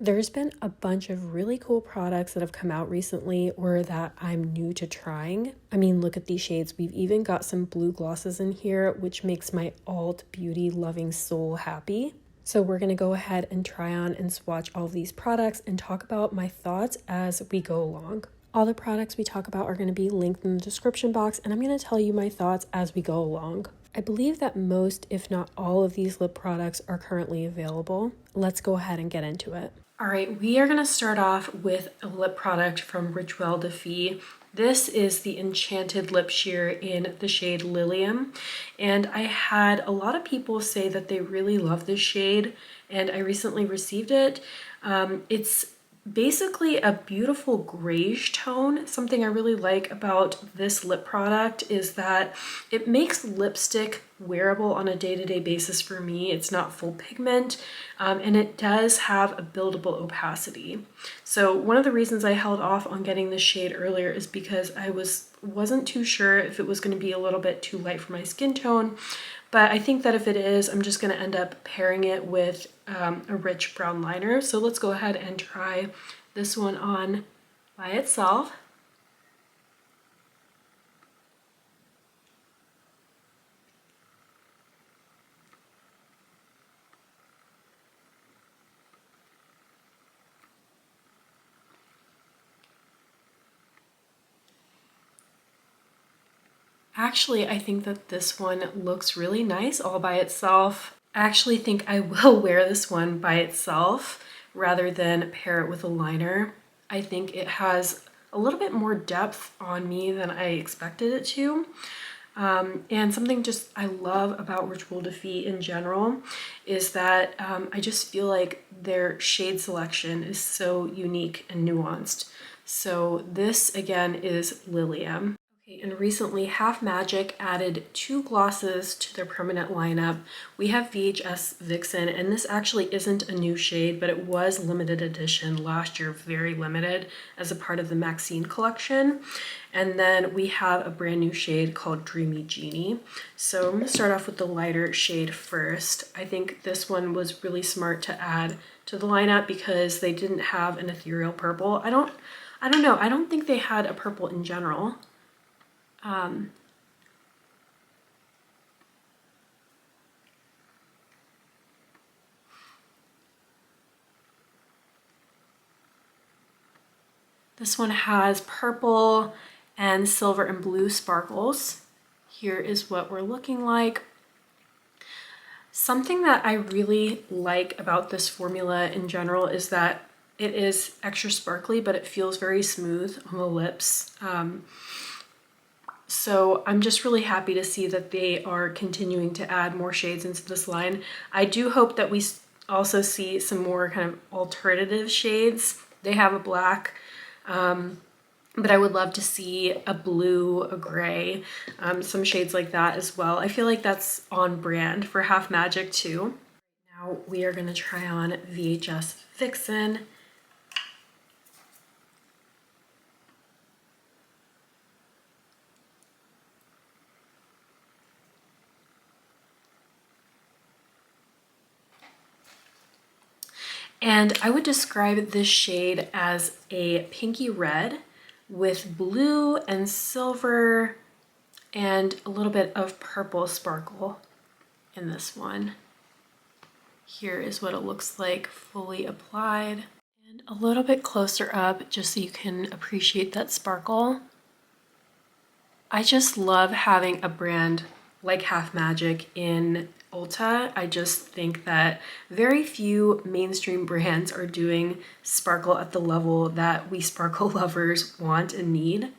There's been a bunch of really cool products that have come out recently or that I'm new to trying. I mean, look at these shades. We've even got some blue glosses in here, which makes my alt beauty loving soul happy. So we're going to go ahead and try on and swatch all of these products and talk about my thoughts as we go along. All the products we talk about are going to be linked in the description box, and I'm going to tell you my thoughts as we go along. I believe that most, if not all, of these lip products are currently available. Let's go ahead and get into it. All right, we are going to start off with a lip product from Rituel de Fille. This is the Enchanted Lip Shear in the shade Lilium, and I had a lot of people say that they really love this shade, and I recently received it. It's basically a beautiful grayish tone. Something I really like about this lip product is that it makes lipstick wearable on a day-to-day basis for me. It's not full pigment, and it does have a buildable opacity. So one of the reasons I held off on getting this shade earlier is because I wasn't too sure if it was going to be a little bit too light for my skin tone. But I think that if it is, I'm just going to end up pairing it with a rich brown liner. So let's go ahead and try this one on by itself. Actually, I think that this one looks really nice all by itself. I actually think I will wear this one by itself rather than pair it with a liner. I think it has a little bit more depth on me than I expected it to. And something just I love about Rituel de Fille in general is that I just feel like their shade selection is so unique and nuanced. So this again is Lilium. And recently Half Magic added 2 glosses to their permanent lineup. We have VHS Vixen, and this actually isn't a new shade, but it was limited edition last year, very limited, as a part of the Maxine collection. And then we have a brand new shade called Dreamy Genie. So I'm going to start off with the lighter shade first. I think this one was really smart to add to the lineup because they didn't have an ethereal purple. I don't know. I don't think they had a purple in general. This one has purple and silver and blue sparkles. Here is what we're looking like. Something that I really like about this formula in general is that it is extra sparkly, but it feels very smooth on the lips. So I'm just really happy to see that they are continuing to add more shades into this line. I do hope that we also see some more kind of alternative shades. They have a black, but I would love to see a blue, a gray, some shades like that as well. I feel like that's on brand for Half Magic too. Now we are going to try on VHS Vixen. And I would describe this shade as a pinky red with blue and silver and a little bit of purple sparkle in this one. Here is what it looks like fully applied. And a little bit closer up just so you can appreciate that sparkle. I just love having a brand like Half Magic in Ulta. I just think that very few mainstream brands are doing sparkle at the level that we sparkle lovers want and need.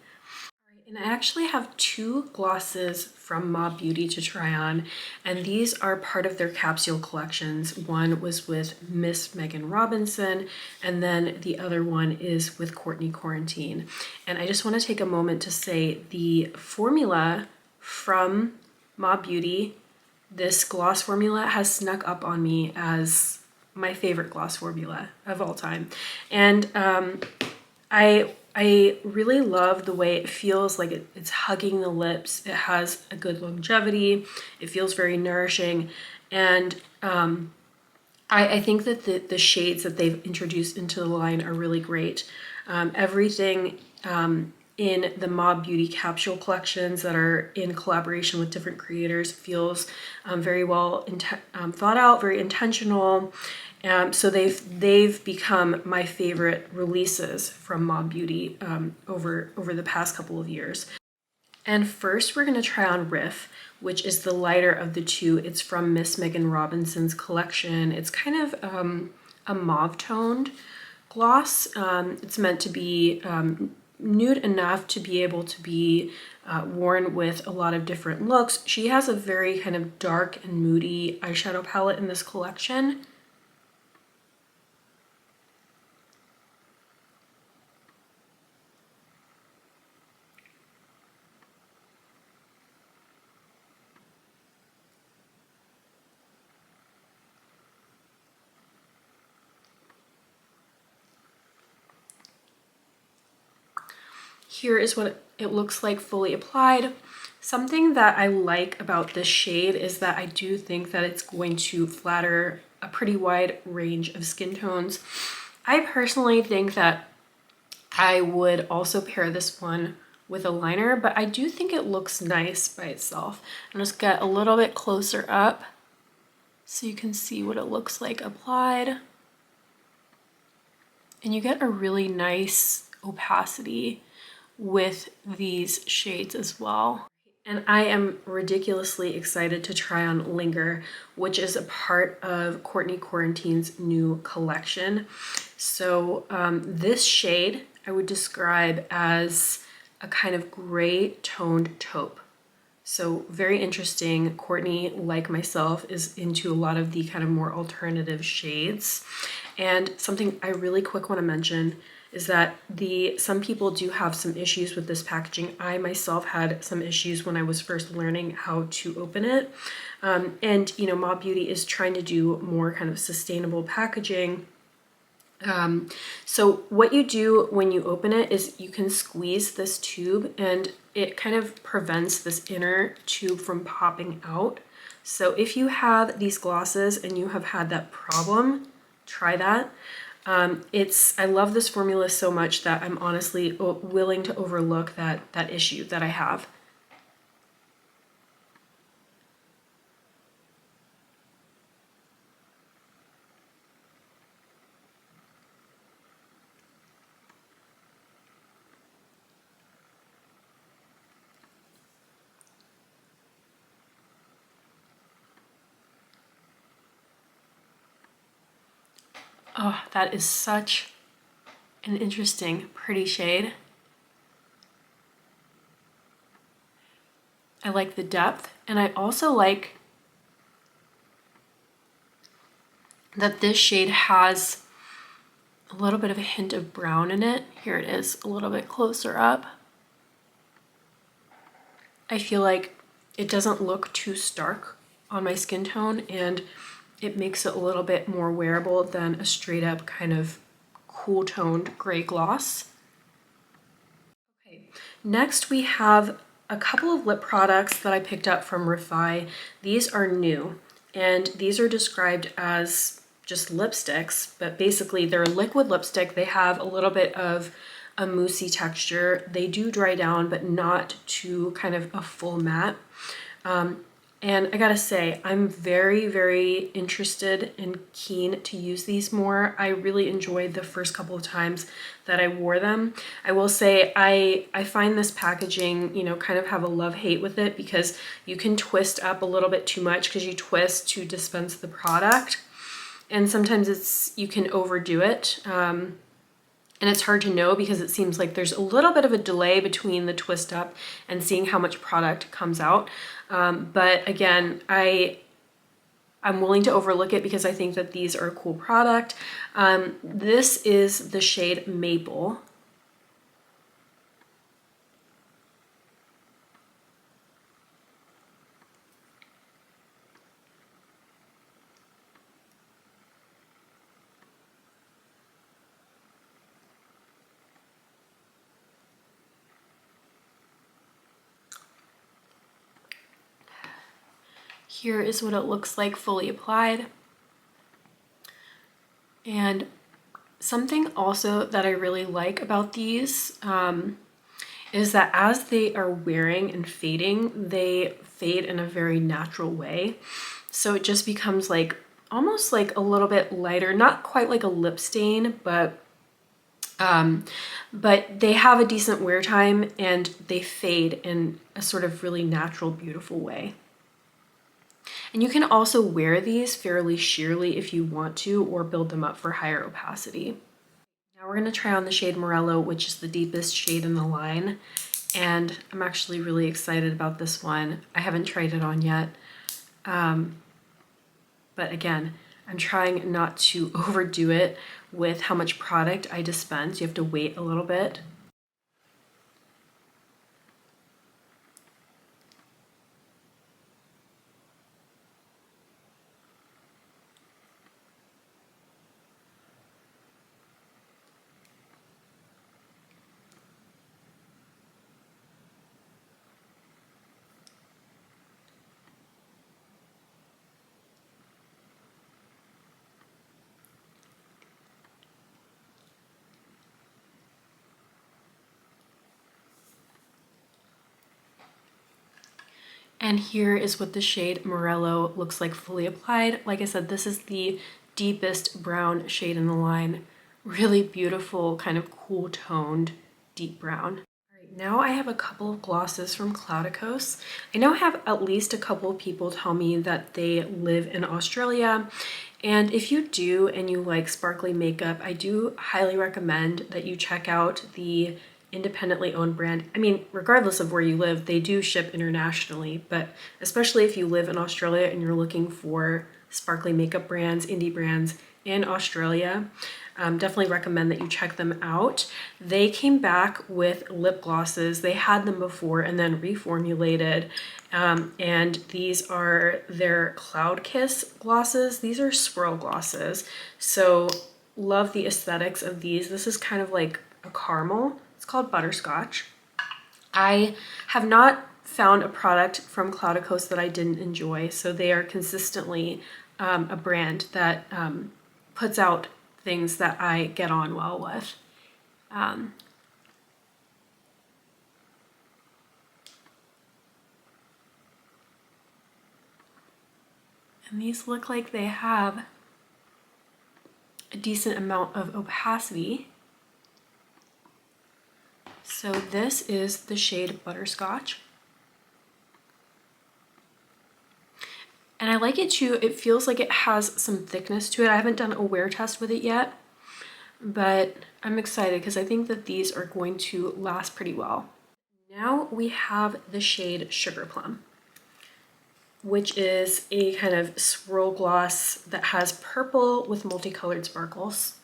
And I actually have 2 glosses from Beaute to try on, and these are part of their capsule collections. One was with Miss Megan Robinson, and then the other one is with Courtney Quarantine. And I just want to take a moment to say the formula from Beaute, this gloss formula, has snuck up on me as my favorite gloss formula of all time. And I really love the way it feels like it's hugging the lips. It has a good longevity. It feels very nourishing. And I think that the shades that they've introduced into the line are really great. Everything in the Mob Beauty capsule collections that are in collaboration with different creators feels very well thought out, very intentional. So they've become my favorite releases from Mob Beauty over the past couple of years. And first we're going to try on Riff, which is the lighter of the two. It's from Miss Megan Robinson's collection. It's kind of a mauve toned gloss. It's meant to be nude enough to be able to be worn with a lot of different looks. She has a very kind of dark and moody eyeshadow palette in this collection. Here is what it looks like fully applied. Something that I like about this shade is that I do think that it's going to flatter a pretty wide range of skin tones. I personally think that I would also pair this one with a liner, but I do think it looks nice by itself. I'm just get a little bit closer up so you can see what it looks like applied. And you get a really nice opacity with these shades as well. And I am ridiculously excited to try on Linger, which is a part of Courtney Quarantine's new collection. So this shade I would describe as a kind of gray toned taupe. So very interesting. Courtney, like myself, is into a lot of the kind of more alternative shades. And something I really quick want to mention is that some people do have some issues with this packaging. I myself had some issues when I was first learning how to open it. And you know, Mob Beauty is trying to do more kind of sustainable packaging. So what you do when you open it is you can squeeze this tube and it kind of prevents this inner tube from popping out. So if you have these glosses and you have had that problem, try that. I love this formula so much that I'm honestly willing to overlook that issue that I have. Oh, that is such an interesting, pretty shade. I like the depth, and I also like that this shade has a little bit of a hint of brown in it. Here it is, a little bit closer up. I feel like it doesn't look too stark on my skin tone, and it makes it a little bit more wearable than a straight up kind of cool toned gray gloss. Okay, next we have a couple of lip products that I picked up from Refy. These are new, and these are described as just lipsticks, but basically they're a liquid lipstick. They have a little bit of a moussey texture. They do dry down, but not to kind of a full matte. And I gotta say, I'm very, very interested and keen to use these more. I really enjoyed the first couple of times that I wore them. I will say I find this packaging, you know, kind of have a love-hate with it because you can twist up a little bit too much because you twist to dispense the product. And sometimes you can overdo it. And it's hard to know because it seems like there's a little bit of a delay between the twist up and seeing how much product comes out. But again, I'm willing to overlook it because I think that these are a cool product. This is the shade Maple. Here is what it looks like fully applied. And something also that I really like about these is that as they are wearing and fading, they fade in a very natural way. So it just becomes like almost like a little bit lighter, not quite like a lip stain, but they have a decent wear time and they fade in a sort of really natural, beautiful way. And you can also wear these fairly sheerly if you want to, or build them up for higher opacity. Now we're going to try on the shade Morello, which is the deepest shade in the line. And I'm actually really excited about this one. I haven't tried it on yet. But again, I'm trying not to overdo it with how much product I dispense. You have to wait a little bit. And here is what the shade Morello looks like fully applied. Like I said, this is the deepest brown shade in the line. Really beautiful, kind of cool toned, deep brown. All right, now I have a couple of glosses from Cloudicos. I now have at least a couple of people tell me that they live in Australia. And if you do and you like sparkly makeup, I do highly recommend that you check out the independently owned brand. I mean, regardless of where you live, they do ship internationally, but especially if you live in Australia and you're looking for sparkly makeup brands, indie brands in Australia, definitely recommend that you check them out. They came back with lip glosses. They had them before and then reformulated. And these are their Cloud Kiss glosses. These are swirl glosses. So love the aesthetics of these. This is kind of like a caramel. It's called Butterscotch. I have not found a product from Cloudicos that I didn't enjoy, so they are consistently a brand that puts out things that I get on well with. And these look like they have a decent amount of opacity. So this is the shade Butterscotch. And I like it too. It feels like it has some thickness to it. I haven't done a wear test with it yet, but I'm excited because I think that these are going to last pretty well. Now we have the shade Sugar Plum, which is a kind of swirl gloss that has purple with multicolored sparkles.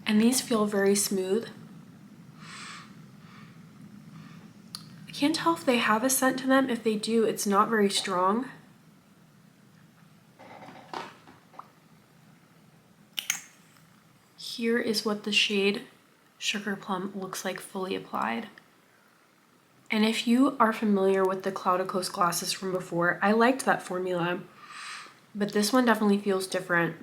And these feel very smooth. I can't tell if they have a scent to them. If they do, it's not very strong. Here is what the shade Sugar Plum looks like fully applied. And if you are familiar with the Cloudicos glosses from before, I liked that formula, but this one definitely feels different.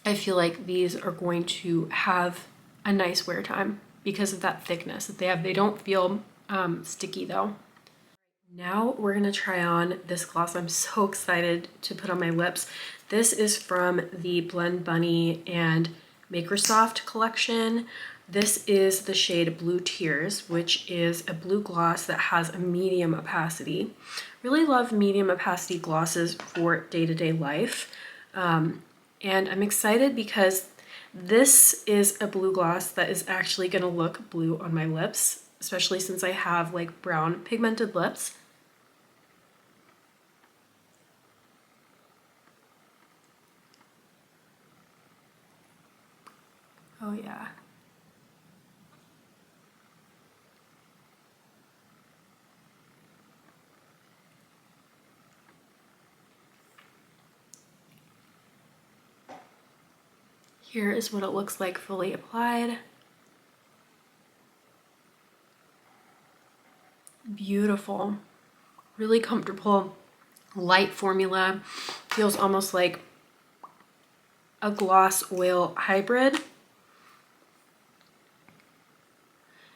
I feel like these are going to have a nice wear time because of that thickness that they have. They don't feel sticky though. Now we're gonna try on this gloss. I'm so excited to put on my lips. This is from the Blend Bunny and Makersoft collection. This is the shade Blue Tears, which is a blue gloss that has a medium opacity. Really love medium opacity glosses for day-to-day life. And I'm excited because this is a blue gloss that is actually gonna look blue on my lips, especially since I have like brown pigmented lips. Oh yeah. Here is what it looks like fully applied. Beautiful, really comfortable, light formula. Feels almost like a gloss oil hybrid.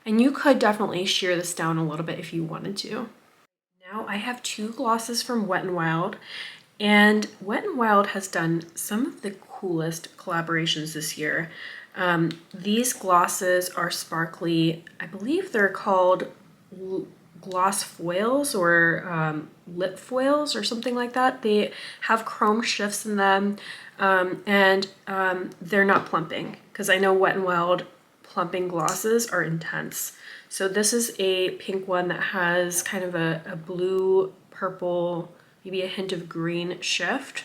And you could definitely shear this down a little bit if you wanted to. Now I have two glosses from Wet n Wild, and Wet n Wild has done some of the coolest collaborations this year. These glosses are sparkly. I believe they're called gloss foils or lip foils or something like that. They have chrome shifts in them, and they're not plumping, because I know Wet n Wild plumping glosses are intense. So this is a pink one that has kind of a blue, purple, maybe a hint of green shift.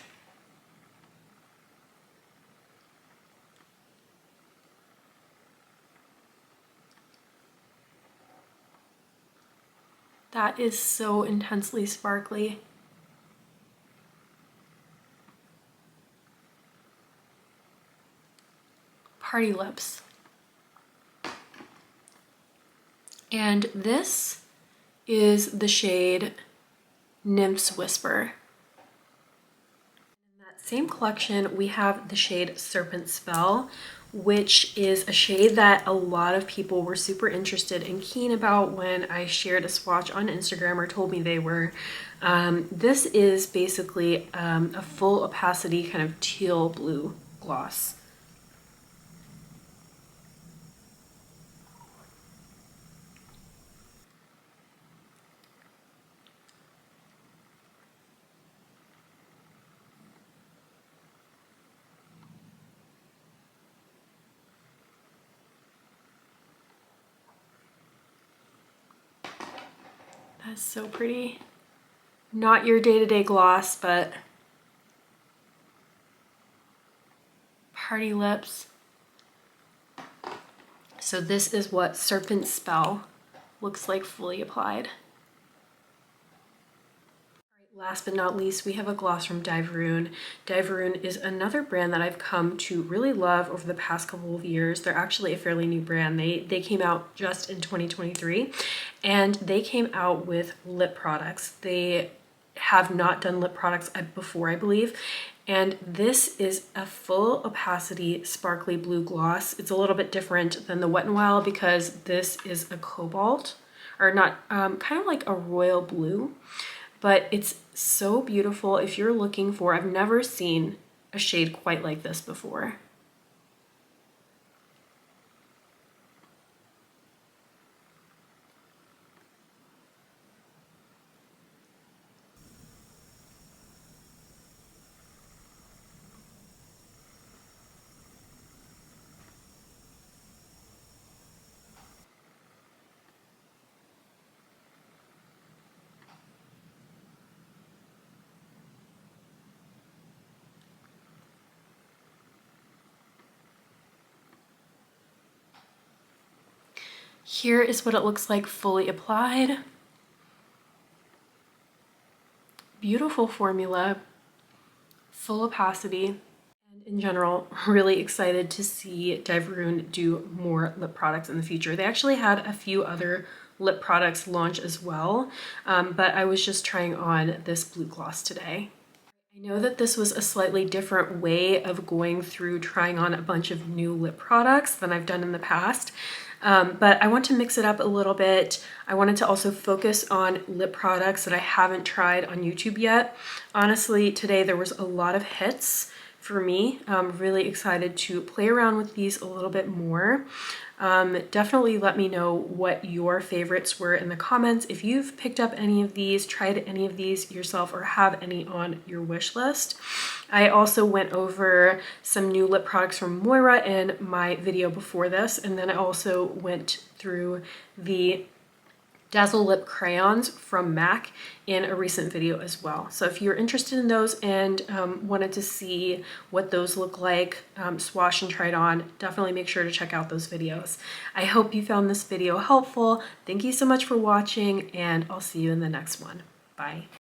That is so intensely sparkly. Party Lips. And this is the shade Nymph's Whisper. In that same collection, we have the shade Serpent Spell, which is a shade that a lot of people were super interested and keen about when I shared a swatch on Instagram or told me they were. This is basically a full opacity kind of teal blue gloss. That's so pretty. Not your day-to-day gloss, but Party Lips. So this is what Serpent Spell looks like fully applied. Last but not least, we have a gloss from Diverune. Diverune is another brand that I've come to really love over the past couple of years. They're actually a fairly new brand. They came out just in 2023, and they came out with lip products. They have not done lip products before, I believe. And this is a full opacity sparkly blue gloss. It's a little bit different than the Wet n Wild because this is a cobalt, or not, kind of like a royal blue. But it's so beautiful. If you're looking for, I've never seen a shade quite like this before. Here is what it looks like fully applied. Beautiful formula, full opacity, and in general, really excited to see Diverune do more lip products in the future. They actually had a few other lip products launch as well, but I was just trying on this blue gloss today. I know that this was a slightly different way of going through trying on a bunch of new lip products than I've done in the past. But I want to mix it up a little bit. I wanted to also focus on lip products that I haven't tried on YouTube yet. Honestly, today there was a lot of hits for me. I'm really excited to play around with these a little bit more. Definitely let me know what your favorites were in the comments. If you've picked up any of these, tried any of these yourself, or have any on your wish list. I also went over some new lip products from Moira in my video before this, and then I also went through the Dazzlelip Crayons from MAC in a recent video as well. So if you're interested in those and wanted to see what those look like, swatch and tried on, definitely make sure to check out those videos. I hope you found this video helpful. Thank you so much for watching, and I'll see you in the next one. Bye.